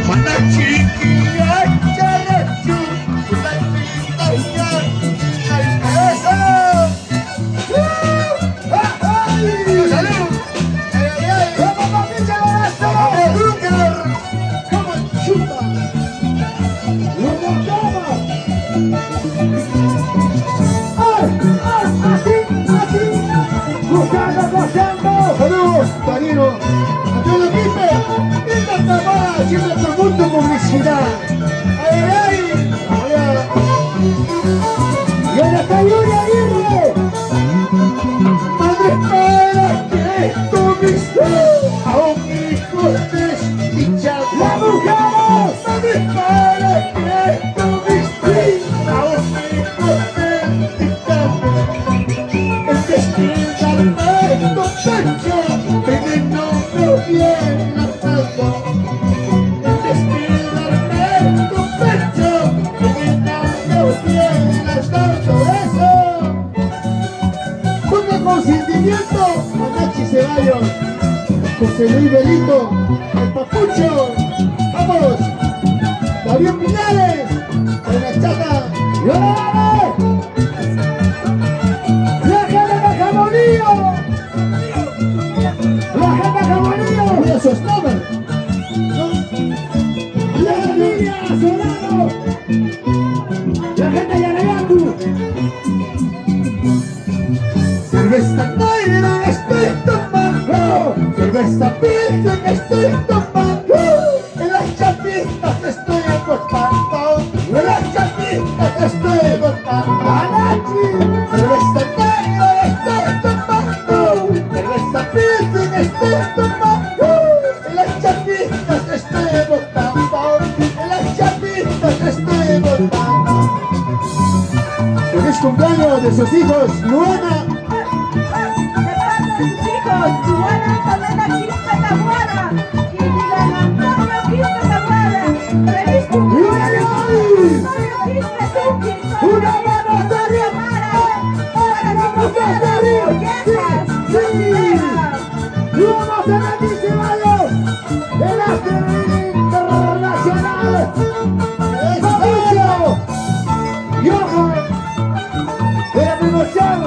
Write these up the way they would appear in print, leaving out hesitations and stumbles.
Mana chiquilla, charachu, una chiquilla, eso. ¡Salud! ¡Vamos, papilla, golazo! ¡Drucker! ¡Cómo chupa! ¡Lo montamos! ¡Así! ¡Gozando! ¡Saludos, Tarino! ¡Antonio Quispe! ¡Esta tapada siempre con mucha publicidad! ¡Ay! ¡Y ahora está Yuri Aguirre! ¡Madre para que tuviste a un hijo desdichado! ¡La mujer! ¡Madre para que tuviste a un hijo desdichado! El destino perfecto pecho, veneno no bien atado. El destino perfecto pecho, veneno no bien atado. Eso. Ponga con sentimiento, Manachi Ceballos, José Luis Belito, el Papucho. Vamos. Darío Piñales, con la chata. ¡Y ahora vamos! ¡La gente de Jamonillo! Esos nombres. La familia Solano. La gente de Arayacu. Cerveza negra estoy tomando. Cerveza virgen estoy tomando. En las chapitas estoy acostando. En las chapitas estoy acostando. ¡Anachi! Cerveza negra estoy tomando. Cerveza virgen estoy tomando. Estoy votando, en las chapitas estoy votando. Feliz cumpleaños de sus hijos, Luana. De parte de sus hijos, Luana Antonella Quispe Taboada y Miguel Antonio Quispe Taboada. ¡Feliz cumpleaños! Antonio Quispe Tuki. ¡Una mano arriba! Para las mujeres orgullosas. ¡Sí! ¡Y vamos a Nati Ceballos! ¡El Astrid Internacional! ¡Fabricio! ¡Johan! ¡De la promoción!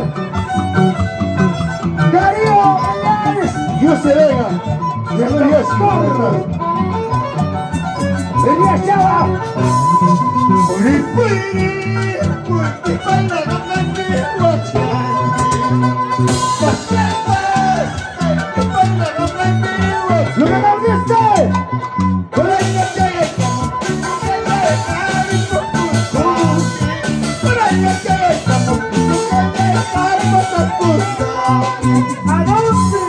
¡Darío Ayanes! ¡José Vega! ¡Elías Porras! ¡Elías Chava! ¡Lo que nos dice! ¡Por ahí no te estamos! ¡Por ahí no te estamos! ¿A dónde?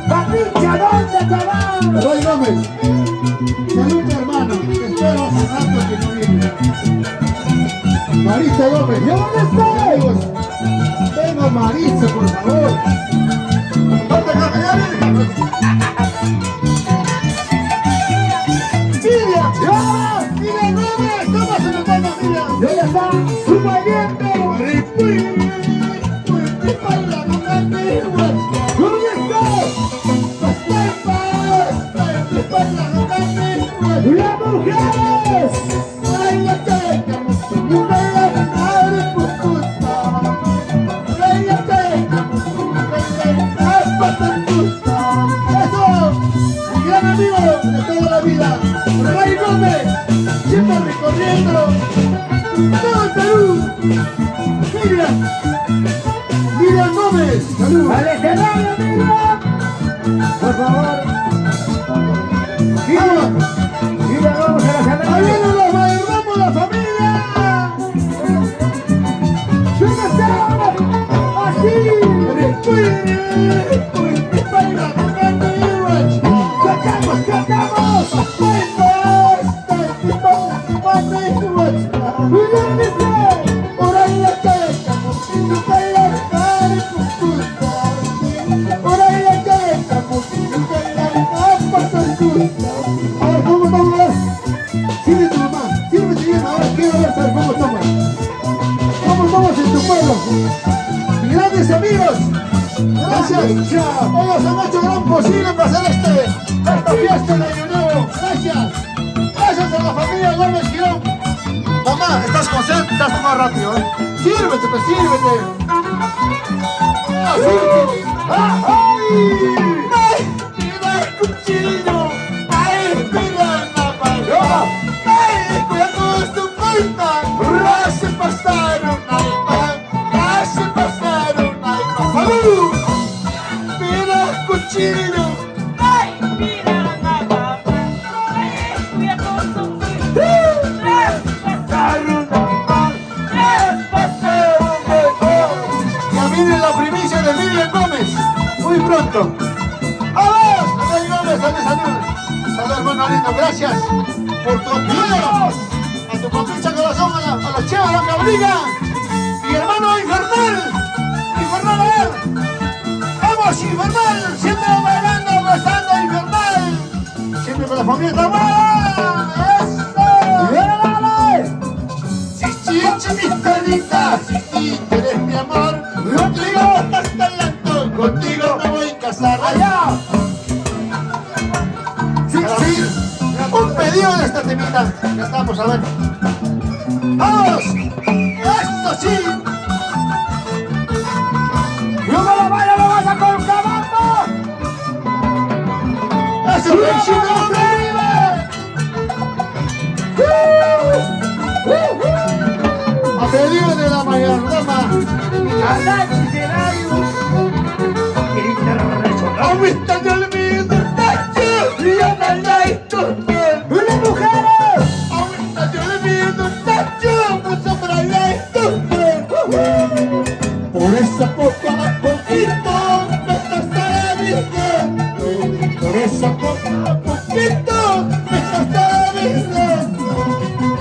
¡Patricia, ¿dónde te vas? Roy Gómez. Salud, hermano. Te espero hace rato que no viene. Marisa Gómez. ¿Y dónde estás? Venga, Marisa, por favor. ¡Ponte con ¡Silvia! ¡Silvia Gómez! ¿Cómo se nos llama, Silvia? ¡Y ahí está! ¡Su valiente! ¿Dónde está? ¡Las mujeres! ¡Eso! Mi gran amigo de toda la vida, Ray Gómez, siempre recorriendo todo el Perú. Miriam Gómez, salud. ¡Al escenario, Miriam! Por favor. Miriam, vamos a la escenario. ¡Ahí vienen los Valderramos, la familia! ¿Dónde están? ¡Así! ¡Cantamos! ¡Por ahí la estamos! ¡Por ahí la estamos! Ahora, ¿cómo vamos? Sírvete nomás, sírvete bien, ahora quiero ver cómo tomas. ¿Cómo tomas en tu pueblo? Mis grandes amigos, gracias. Ellos han hecho gran posible para hacer esta fiesta de Año Nuevo. Gracias. más rápido, ¿eh? Sírvete, pues sírvete. Ah, sírvete. ¡Ay! ¡Mira el cuchillo! ¡Ay, mira la mano! ¡Ay, cuidado su puerta! ¡Se pasaron ahí, ¡se pasaron ahí! ¡Salud! ¡Mira el cuchillo! ¡Ay, mira la nada! ¡Ay, cuidado su puerta! Ya viene la primicia de Miriam Gómez, muy pronto. ¡Vamos! Miriam Gómez, salud, salud. Salud, hermano lindo, gracias por tu apoyo. A tu compincha corazón, a la cheva, a la cabriga. Mi hermano Infernal. Infernal, a ver. ¡Vamos, Infernal! Siempre bailando, gozando, Infernal. Siempre con la familia Tahuada. ¡Eso! Chichi, mi perrita, si tú eres mi amor, contigo hasta el alto, contigo me voy a casar allá. Sí, sí, un pedido de esta temita, cantamos, a ver. ¡Vamos! ¡Esto sí! ¡Yo me la bailo, lo vas a colocando! ¡Eso es el chico arriba! A pedido de la mayordomma, ahorita yo le pido tacho y anda la historia. ¡Una mujer! Ahorita yo le pido tacho, pues sobre la historia. Por eso poco a poquito me está la vida. Por eso poco a poquito me está la vida.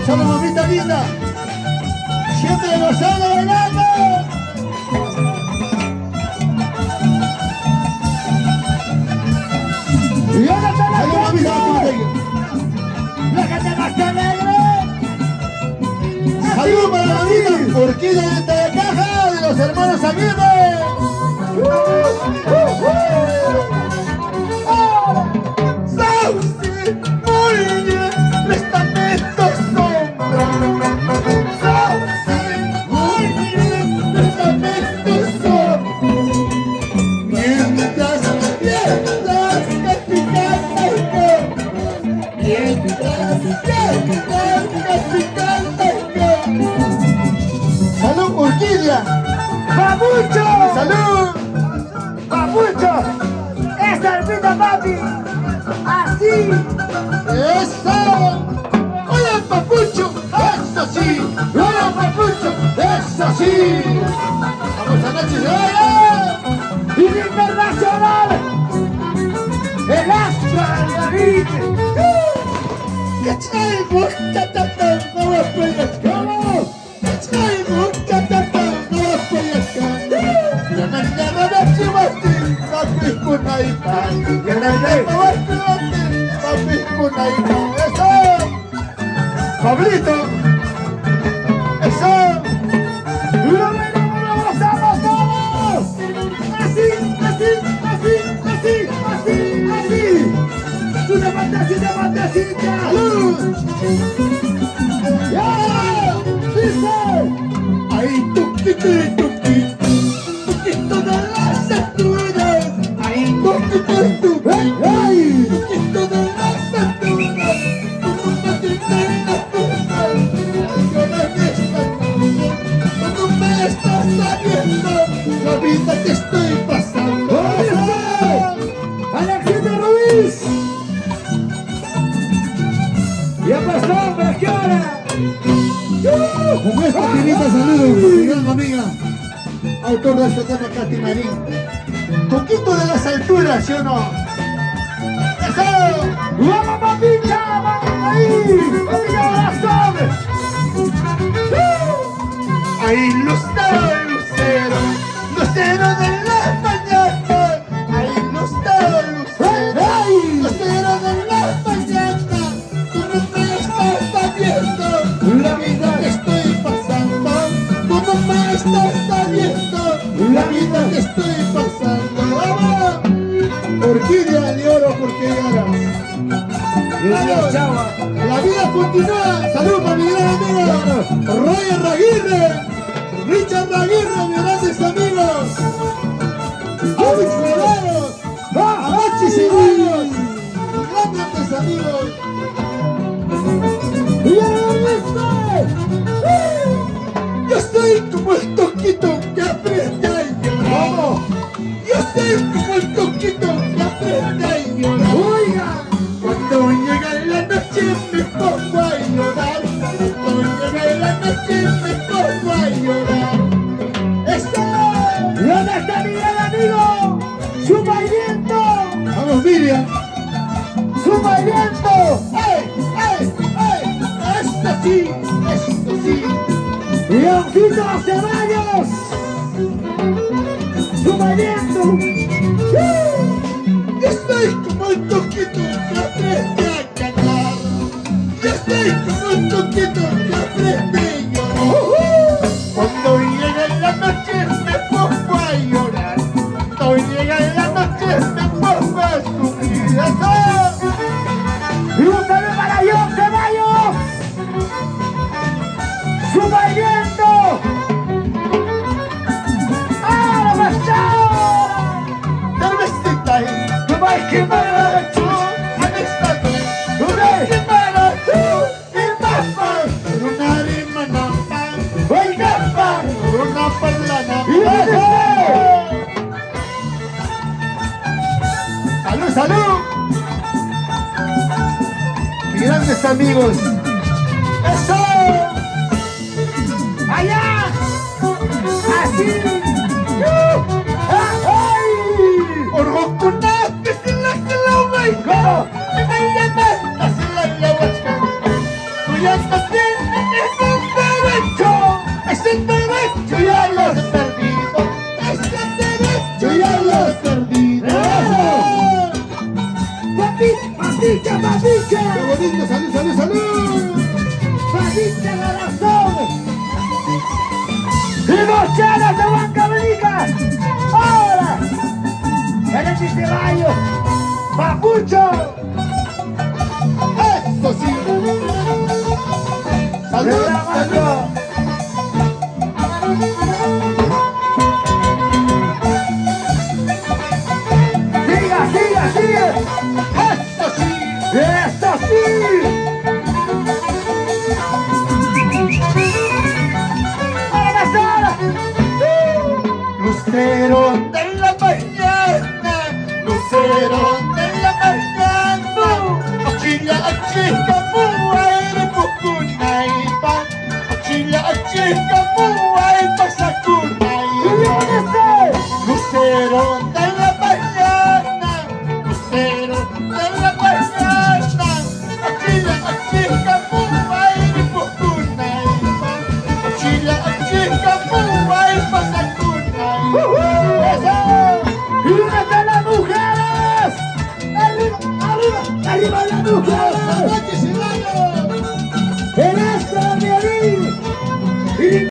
Solo mamita linda. Siempre gozando, bailando. Y ahora está la gente. La gente más alegre. Salud para la vida. Orquídea de esta caja de los hermanos Aguirre. Sauce, muy bien, testamento sombra. ¡Salud, Orquídea! ¡Papucho! ¡Salud! ¡Papucho! ¡Esa hermita, papi! ¡Así! ¡Eso! ¡Hola, Papucho! ¡Eso sí! ¡Hola, Papucho! ¡Eso sí! ¡Vamos a noche, se ¡Internacional! ¡El astro de David! ¡Cachai, cachata, no me puedes comer! ¡Cachai, cachata, no me puedes comer! ¡Ya me llamo de Chihuahua! ¡Papi, kuna y pan! ¡Ya me llamo de Chihuahua! ¡Papi, kuna y pan! ¡Eso! ¡Pablito! ¡Eso! ¡Lo gozamos todos! ¡Así, así, así, así, así, así! ¡Una fantasía, fantasía! ¡Salud! ¡Ya! ¡Dice! ¡Ahí, tuquito y tuquito! ¡Tuquito de las alturas! ¡Ahí, tuquito y tuquito! ¡Ay! ¡Tuquito de las alturas! ¡Como me tienes la puta! ¡Yo no me estás viendo! ¡Cuando me estás sabiendo! ¡La vida que estoy pasando! ¡Alexito Ruiz! ¡Ya pasó, pero qué hora! Con esta finita saludo, mi gran amiga, autor de este tema, Katy Marín. Poquito de las alturas, ¿sí o no? ¡Eso! ¡Vamos, papita! ¡Vamos ahí! ¡Papita, corazón! ¡Ahí, lucero, lucero! ¡Lucero de la mañana! ¡Ahí, lucero, lucero! ¡Lucero de la mañana! ¡Tú no me estás sabiendo! ¡La vida que estoy pasando! ¡Tú no me estás sabiendo! ¡La vida que estoy pasando! ¡Vamos! Orquídea de oro, porque lloras. La vida continúa. Salud para mi gran amigo Roger Aguirre, Richard Aguirre, mis grandes amigos. Alex Guerrero, Amachi Ceballos, mis grandes amigos. Yo estoy como el toquito que aprieta y llora. Yo estoy como el toquito que aprieta y llora. Oiga, cuando llega la noche me pongo a llorar. Cuando llega la noche me pongo a llorar. ¿Y dónde está mi gran amigo? ¡Suma el viento! Vamos, Miriam. ¡Suma el viento! ¡Ay, ay, ay! Esto sí, esto sí. ¡Leoncito Ceballos! ¡Suma el viento! Yo estoy como el toquito que aprende a cantar. Yo estoy como el toquito que aprende a llorar. Cuando llega la noche me pongo a llorar. Cuando llega la noche me pongo a sufrir. ¡Eso! ¡Y un saludo para León Ceballos! ¡Suma el viento! ¡Ahora pasó! Cervecita, ¡Tú vas que me lo he hecho! amistad, ¡Tú ves que me lo he hecho! el mapa, una rima napa, ¡Voy capa! una parlana. ¡Y eso! ¡Salud, salud! Mis grandes amigos. ¡Eso! ¡Allá! ¡Así! ¡Ay! Orgokuna, que se la my God. Me llaman, así la huasca. Tú ya no tienes ese derecho ya lo has perdido. Ese derecho ya lo has perdido. ¡Papicha, papicha! ¡Qué bonito! ¡Salud, salud, salud! ¡Papicha la razón! ¡Y mochadas de Huancablica! ¡Ahora! ¡Gerente Ceballos! ¡Papucho! ¡Eso sí!